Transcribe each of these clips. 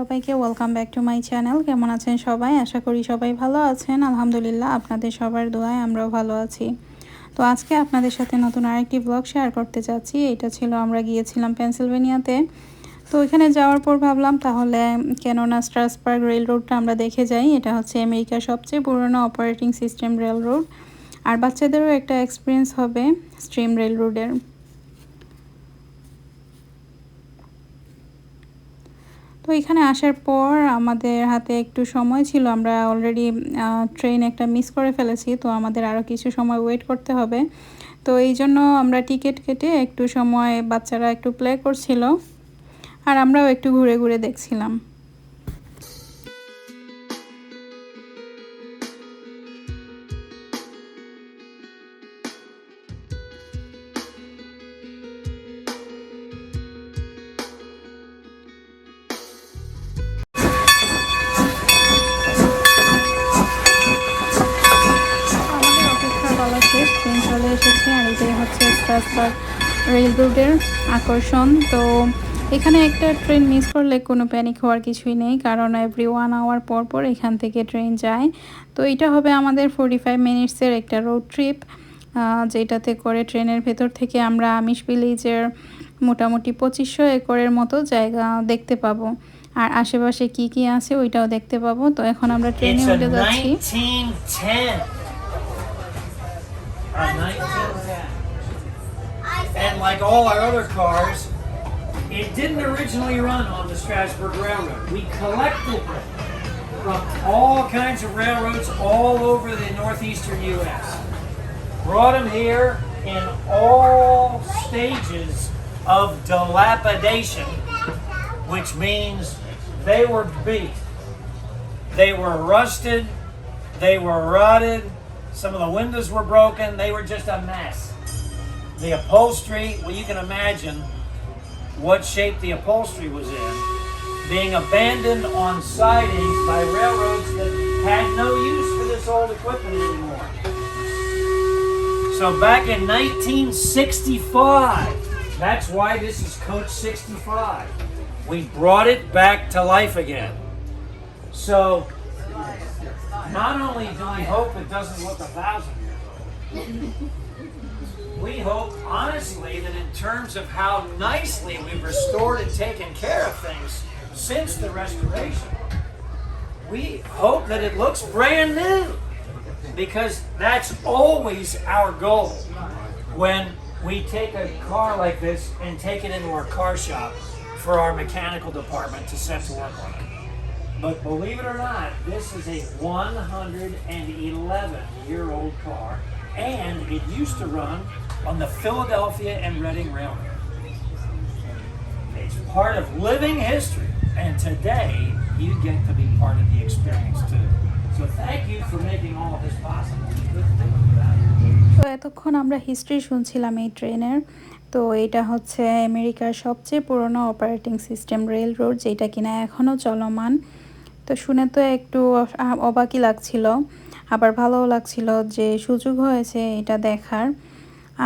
সবাইকে welcome back to my channel. কেমন আছেন সবাই? আশা করি সবাই ভালো আছেন। আলহামদুলিল্লাহ, আপনাদের সবার দোয়ায় আমরাও ভালো আছি। তো আজকে আপনাদের সাথে নতুন আরেকটি ব্লগ শেয়ার করতে যাচ্ছি। এটা ছিল আমরা গিয়েছিলাম পেনসিলভেনিয়াতে। তো এখানে যাওয়ার পর ভাবলাম তাহলে কেননা স্ট্রাসবার্গ রেল রোডটা আমরা দেখে যাই। এটা হচ্ছে আমেরিকার সবচেয়ে পুরনো অপারেটিং সিস্টেম রেল রোড, আর বাচ্চাদেরও একটা এক্সপিরিয়েন্স হবে স্ট্রিম রেল রোডের। তো এখানে আসার পর আমাদের হাতে একটু সময় ছিল, আমরা অলরেডি ট্রেন একটা মিস করে ফেলেছি, তো আমাদের আরও কিছু সময় ওয়েট করতে হবে। তো এই জন্য আমরা টিকিট কেটে একটু সময় বাচ্চারা একটু প্লে করছিল আর আমরাও একটু ঘুরে ঘুরে দেখছিলাম। ট্রেন চলে এসেছে আর এটাই হচ্ছে স্ট্রাসবার্গ রেল রোডের আকর্ষণ। তো এখানে একটা ট্রেন মিস করলে কোনো প্যানিক হওয়ার কিছুই নেই, কারণ এভরি 1 আওয়ার পর পর এখান থেকে ট্রেন যায়। তো এটা হবে আমাদের 45 মিনিটসের একটা রোড ট্রিপ, যেটাতে করে ট্রেনের ভেতর থেকে আমরা আমিষ ভিলেজের মোটামুটি 2500 একরের মতো জায়গা দেখতে পাবো, আর আশেপাশে কি কি আছে ওইটাও দেখতে পাবো। তো এখন আমরা ট্রেনে উঠে যাচ্ছি। And like all our other cars, it didn't originally run on the Strasburg Railroad. We collected them from all kinds of railroads all over the northeastern U.S. Brought them here in all stages of dilapidation, which means they were beat. They were rusted, they were rotted, some of the windows were broken, they were just a mess. The upholstery, well, you can imagine what shape the upholstery was in, being abandoned on sidings by railroads that had no use for this old equipment anymore. So back in 1965, that's why this is Coach 65. We brought it back to life again. So not only do we hope it doesn't look 1,000 years old, we hope, honestly, that in terms of how nicely we've restored and taken care of things since the restoration, we hope that it looks brand new, because that's always our goal when we take a car like this and take it into our car shop for our mechanical department to set to work on it. But believe it or not, this is a 111-year-old car, and it used to run on the Philadelphia and Reading Railroad. It's part of living history, and today you get to be part of the experience too. So thank you for making all of this possible. তো এতক্ষণ আমরা history শুনছিলাম এই ট্রেনের। তো এটা হচ্ছে আমেরিকার সবচেয়ে পুরনো অপারেটিং সিস্টেম রেল রোড, যেটা কিনা এখনও চলমান। তো শুনে তো একটু অবাকই লাগছিল, আবার ভালোও লাগছিল যে সুযোগ হয়েছে এটা দেখার।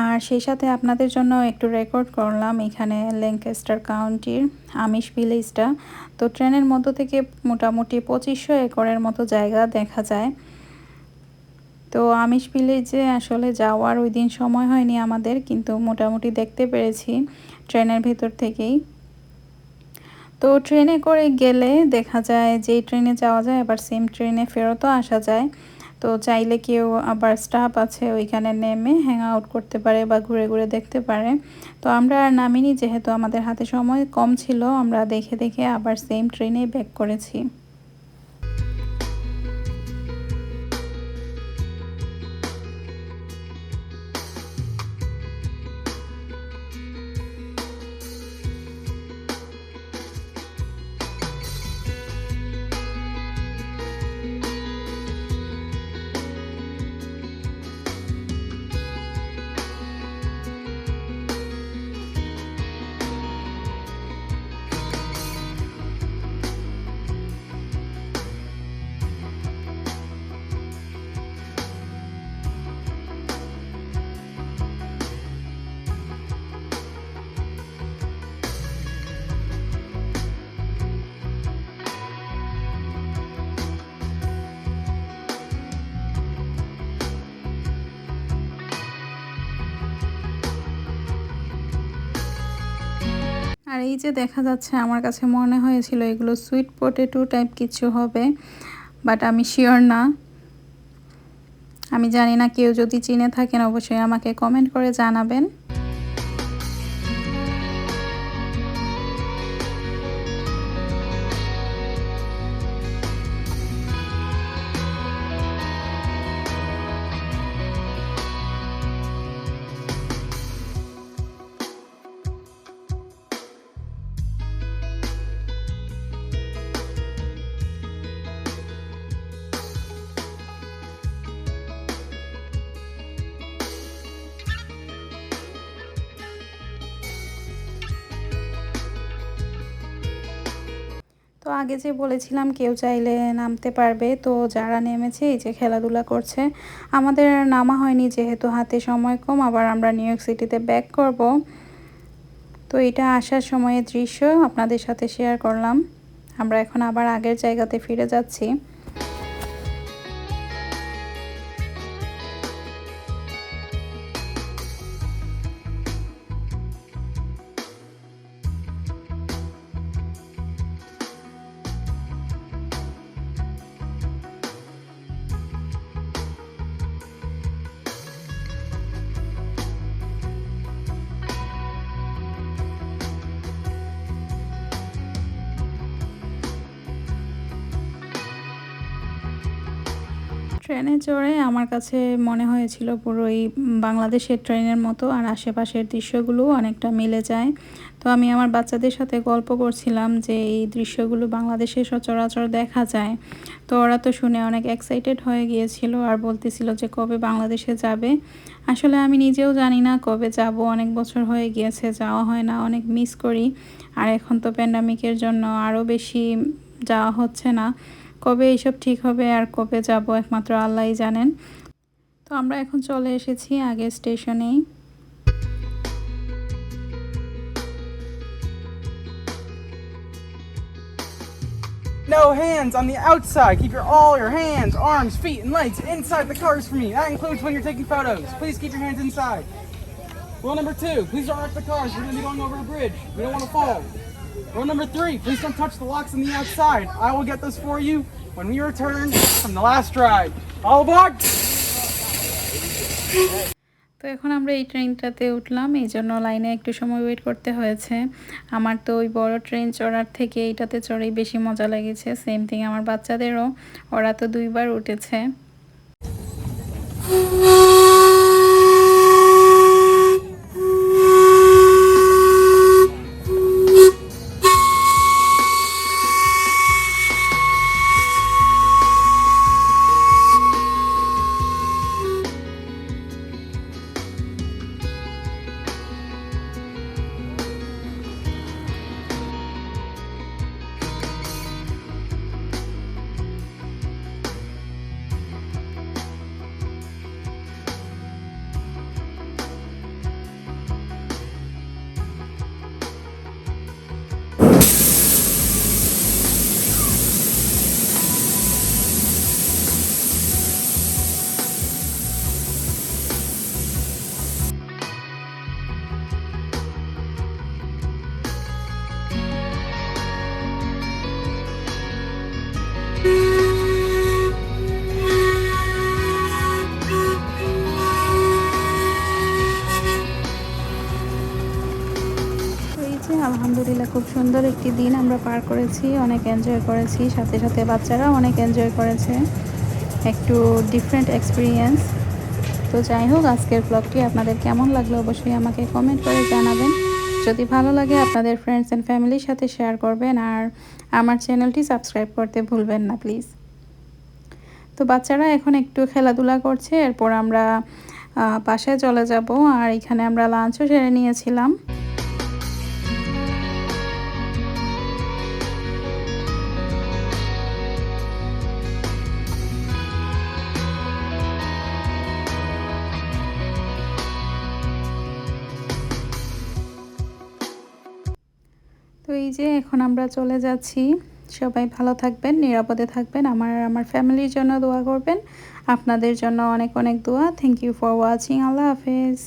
আর সেই সাথে আপনাদের জন্য একটু রেকর্ড করলাম এখানে ল্যাঙ্কাস্টার কাউন্টির আমিষ ভিলেজটা। তো ট্রেনের মধ্যে থেকে মোটামুটি 2500 একরের মতো জায়গা দেখা যায়। তো আমিষ ভিলেজে আসলে যাওয়ার ওই দিন সময় হয়নি আমাদের, কিন্তু মোটামুটি দেখতে পেরেছি ট্রেনের ভেতর থেকেই। তো ট্রেনে করে গেলে দেখা যায় যেই ট্রেনে যাওয়া যায় আবার সেম ট্রেনে ফেরতও আসা যায়। তো চাইলে কেউ আবার স্টাফ আছে ওইখানে নেমে হ্যাং আউট করতে পারে বা ঘুরে ঘুরে দেখতে পারে। তো আমরা আর নামিনি, যেহেতু আমাদের হাতে সময় কম ছিল, আমরা দেখে দেখে আবার সেম ট্রেনেই ব্যাক করেছি। আর এই যে দেখা যাচ্ছে, আমার কাছে মনে হয়েছিল এগুলো সুইট পটেটো টাইপ কিছু হবে, বাট আমি শিওর না। আমি জানি না, কেউ যদি চিনে থাকেন অবশ্যই আমাকে কমেন্ট করে জানাবেন। তো আগে যে বলেছিলাম কেউ চাইলে নামতে পারবে, তো যারা নেমেছে এই যে খেলাধুলা করছে। আমাদের নামা হয়নি যেহেতু হাতে সময় কম, আবার আমরা নিউ ইয়র্ক সিটিতে ব্যাক করব। তো এটা আসার সময়ের দৃশ্য আপনাদের সাথে শেয়ার করলাম। আমরা এখন আবার আগের জায়গাতে ফিরে যাচ্ছি। ট্রেনে চড়ে আমার কাছে মনে হয়েছিল পুরোই বাংলাদেশের ট্রেনের মতো, আর আশেপাশের দৃশ্যগুলো অনেকটা মিলে যায়। তো আমি আমার বাচ্চাদের সাথে গল্প করছিলাম যে এই দৃশ্যগুলো বাংলাদেশে সচরাচর দেখা যায়। তো ওরা তো শুনে অনেক এক্সাইটেড হয়ে গিয়েছিল আর বলতেছিল যে কবে বাংলাদেশে যাবে। আসলে আমি নিজেও জানি না কবে যাব, অনেক বছর হয়ে গিয়েছে যাওয়া হয় না, অনেক মিস করি। আর এখন তো প্যান্ডামিকের জন্য আরও বেশি যাওয়া হচ্ছে না। কবে এইসব ঠিক হবে আর কবে যাব একমাত্র আল্লাহই জানেন। তো আমরা এখন চলে এসেছি আগের স্টেশনেই। No hands on the outside. Keep all your hands, arms, feet, and legs inside the cars for me. That includes when you're taking photos. Please keep your hands inside. Rule number 2, please don't wreck the cars. We're going to be going over a bridge. We don't want to fall. Rule number 3, please don't touch the locks on the outside. I will get those for you when we return from the last ride. All aboard! তো এখন আমরা এই ট্রেনটাতে উঠলাম, এই জন্য লাইনে একটু সময় ওয়েট করতে হয়েছে। আমার তো ওই বড় ট্রেন চড়ার থেকে এইটাতে চড়েই বেশি মজা লেগেছে। সেম থিং আমার বাচ্চাদেরও, ওরা তো 2বার উঠেছে। আলহামদুলিল্লাহ খুব সুন্দর একটি দিন আমরা পার করেছি, অনেক এনজয় করেছি, সাথে সাথে বাচ্চারাও অনেক এনজয় করেছে। একটু ডিফারেন্ট এক্সপিরিয়েন্স। তো যাই হোক, আজকের ব্লগটি আপনাদের কেমন লাগলো অবশ্যই আমাকে কমেন্ট করে জানাবেন। যদি ভালো লাগে আপনাদের ফ্রেন্ডস অ্যান্ড ফ্যামিলির সাথে শেয়ার করবেন, আর আমার চ্যানেলটি সাবস্ক্রাইব করতে ভুলবেন না প্লিজ। তো বাচ্চারা এখন একটু খেলাধুলা করছে, এরপর আমরা বাসায় চলে যাব। আর এখানে আমরা লাঞ্চও সেরে নিয়েছিলাম। তো এই যে এখন আমরা চলে যাচ্ছি। সবাই ভালো থাকবেন, নিরাপদে থাকবেন, আমার ফ্যামিলির জন্য দোয়া করবেন। আপনাদের জন্য অনেক অনেক দোয়া। Thank you for watching. আল্লাহ হাফেজ।